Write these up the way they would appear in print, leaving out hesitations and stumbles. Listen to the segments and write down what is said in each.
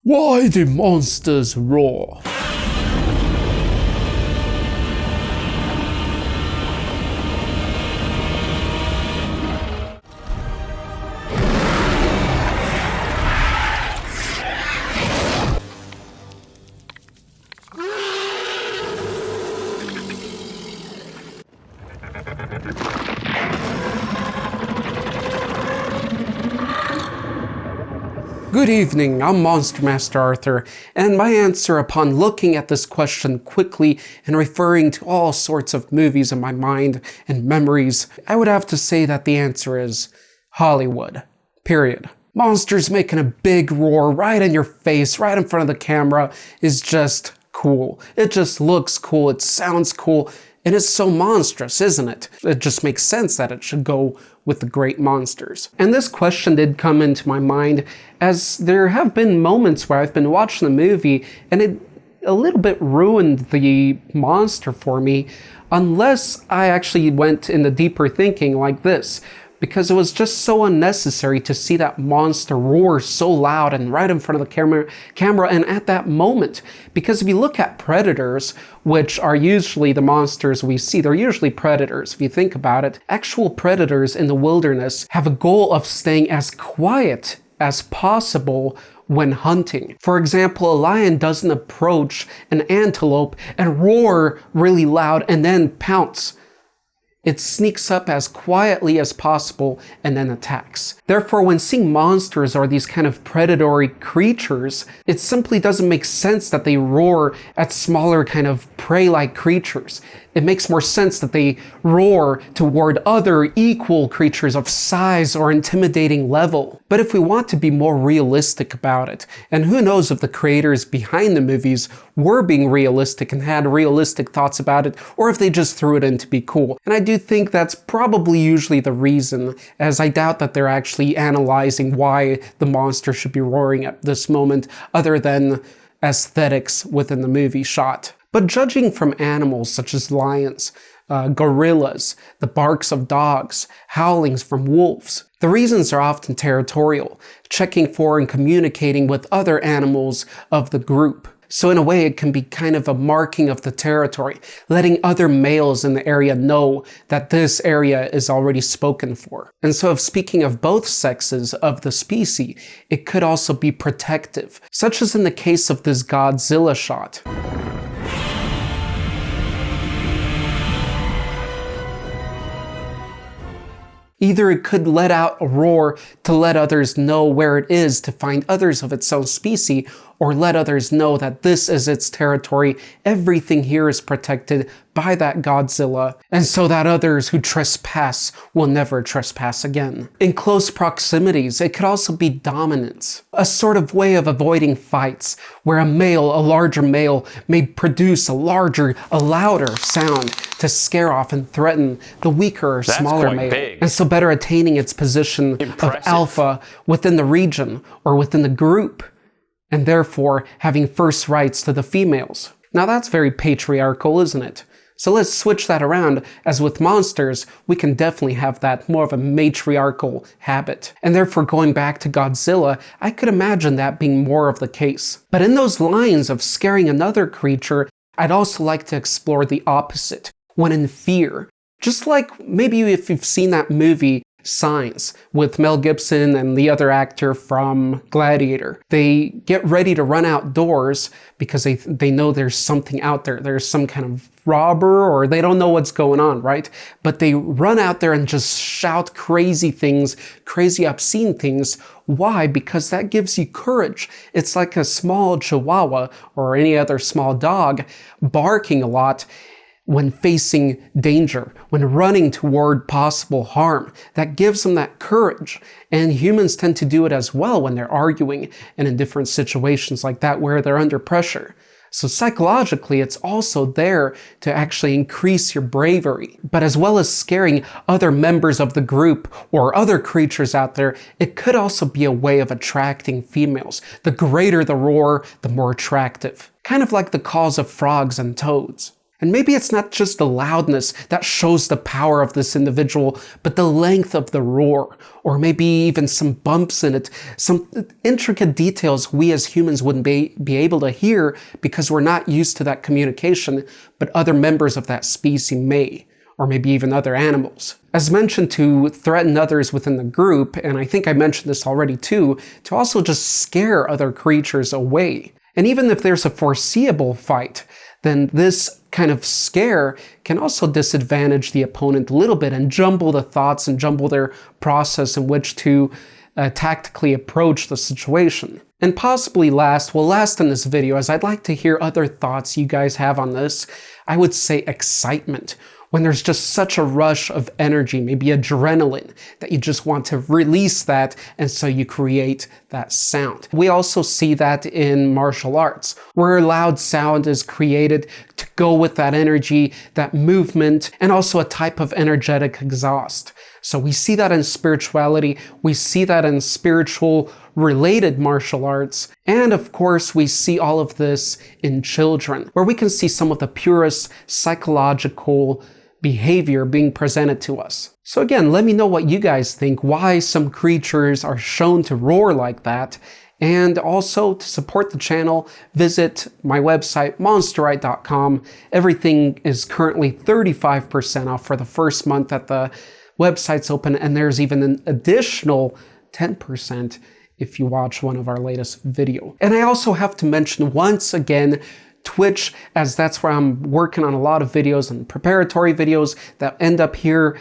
Why do monsters roar? Good evening, I'm Monster Master Arthur, and my answer upon looking at this question quickly and referring to all sorts of movies in my mind and memories, I would have to say that the answer is Hollywood. Period. Monsters making a big roar right in your face, right in front of the camera is just cool. It just looks cool, it sounds cool, and it's so monstrous, isn't it? It just makes sense that it should go with the great monsters. And this question did come into my mind as there have been moments where I've been watching the movie and it a little bit ruined the monster for me unless I actually went into deeper thinking like this. Because it was just so unnecessary to see that monster roar so loud and right in front of the camera and at that moment. Because if you look at predators, which are usually the monsters we see, they're usually predators if you think about it. Actual predators in the wilderness have a goal of staying as quiet as possible when hunting. For example, a lion doesn't approach an antelope and roar really loud and then pounce. It sneaks up as quietly as possible and then attacks. Therefore, when seeing monsters or these kind of predatory creatures, it simply doesn't make sense that they roar at smaller kind of prey-like creatures. It makes more sense that they roar toward other equal creatures of size or intimidating level. But if we want to be more realistic about it, and who knows if the creators behind the movies were being realistic and had realistic thoughts about it, or if they just threw it in to be cool. And I do think that's probably usually the reason, as I doubt that they're actually analyzing why the monster should be roaring at this moment, other than aesthetics within the movie shot. But judging from animals such as lions, gorillas, the barks of dogs, howlings from wolves, the reasons are often territorial, checking for and communicating with other animals of the group. So in a way, it can be kind of a marking of the territory, letting other males in the area know that this area is already spoken for. And so if speaking of both sexes of the species, it could also be protective, such as in the case of this Godzilla shot. Either it could let out a roar to let others know where it is to find others of its own species, or let others know that this is its territory, everything here is protected by that Godzilla, and so that others who trespass will never trespass again. In close proximities, it could also be dominance, a sort of way of avoiding fights, where a larger male, may produce a louder sound to scare off and threaten the weaker or smaller male, and so better attaining its position of alpha within the region or within the group, and therefore having first rights to the females. Now that's very patriarchal, isn't it? So let's switch that around, as with monsters, we can definitely have that more of a matriarchal habit. And therefore, going back to Godzilla, I could imagine that being more of the case. But in those lines of scaring another creature, I'd also like to explore the opposite, when in fear. Just like maybe if you've seen that movie, Signs, with Mel Gibson and the other actor from Gladiator. They get ready to run outdoors because they know there's something out there. There's some kind of robber, or they don't know what's going on, right? But they run out there and just shout crazy things, crazy obscene things. Why? Because that gives you courage. It's like a small chihuahua or any other small dog barking a lot when facing danger, when running toward possible harm. That gives them that courage. And humans tend to do it as well when they're arguing and in different situations like that where they're under pressure. So psychologically, it's also there to actually increase your bravery. But as well as scaring other members of the group or other creatures out there, it could also be a way of attracting females. The greater the roar, the more attractive. Kind of like the calls of frogs and toads. And maybe it's not just the loudness that shows the power of this individual, but the length of the roar, or maybe even some bumps in it, some intricate details we as humans wouldn't be able to hear because we're not used to that communication, but other members of that species may, or maybe even other animals. As mentioned, to threaten others within the group, and I think I mentioned this already too, to also just scare other creatures away. And even if there's a foreseeable fight, then this kind of scare can also disadvantage the opponent a little bit and jumble the thoughts and jumble their process in which to tactically approach the situation. And possibly last in this video, as I'd like to hear other thoughts you guys have on this, I would say excitement. When there's just such a rush of energy, maybe adrenaline, that you just want to release that, and so you create that sound. We also see that in martial arts, where a loud sound is created to go with that energy, that movement, and also a type of energetic exhaust. So we see that in spirituality, we see that in spiritual related martial arts, and of course we see all of this in children, where we can see some of the purest psychological behavior being presented to us. So again, let me know what you guys think, why some creatures are shown to roar like that, and also to support the channel, visit my website, monsterite.com. Everything is currently 35% off for the first month that the website's open, and there's even an additional 10% if you watch one of our latest video. And I also have to mention once again, Twitch, as that's where I'm working on a lot of videos and preparatory videos that end up here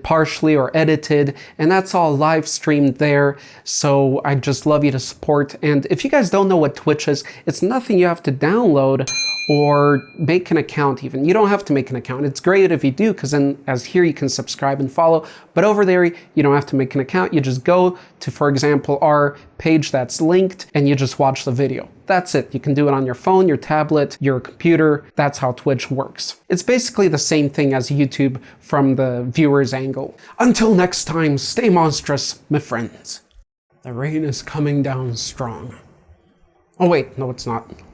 partially or edited, and that's all live streamed there. So I just love you to support. And if you guys don't know what Twitch is, it's nothing you have to download or make an account even. You don't have to make an account. It's great if you do, because then as here you can subscribe and follow, but over there you don't have to make an account. You just go to, for example, our page that's linked, and you just watch the video. That's it. You can do it on your phone, your tablet, your computer. That's how Twitch works. It's basically the same thing as YouTube from the viewer's angle. Until next time, stay monstrous, my friends. The rain is coming down strong. Oh wait, no it's not.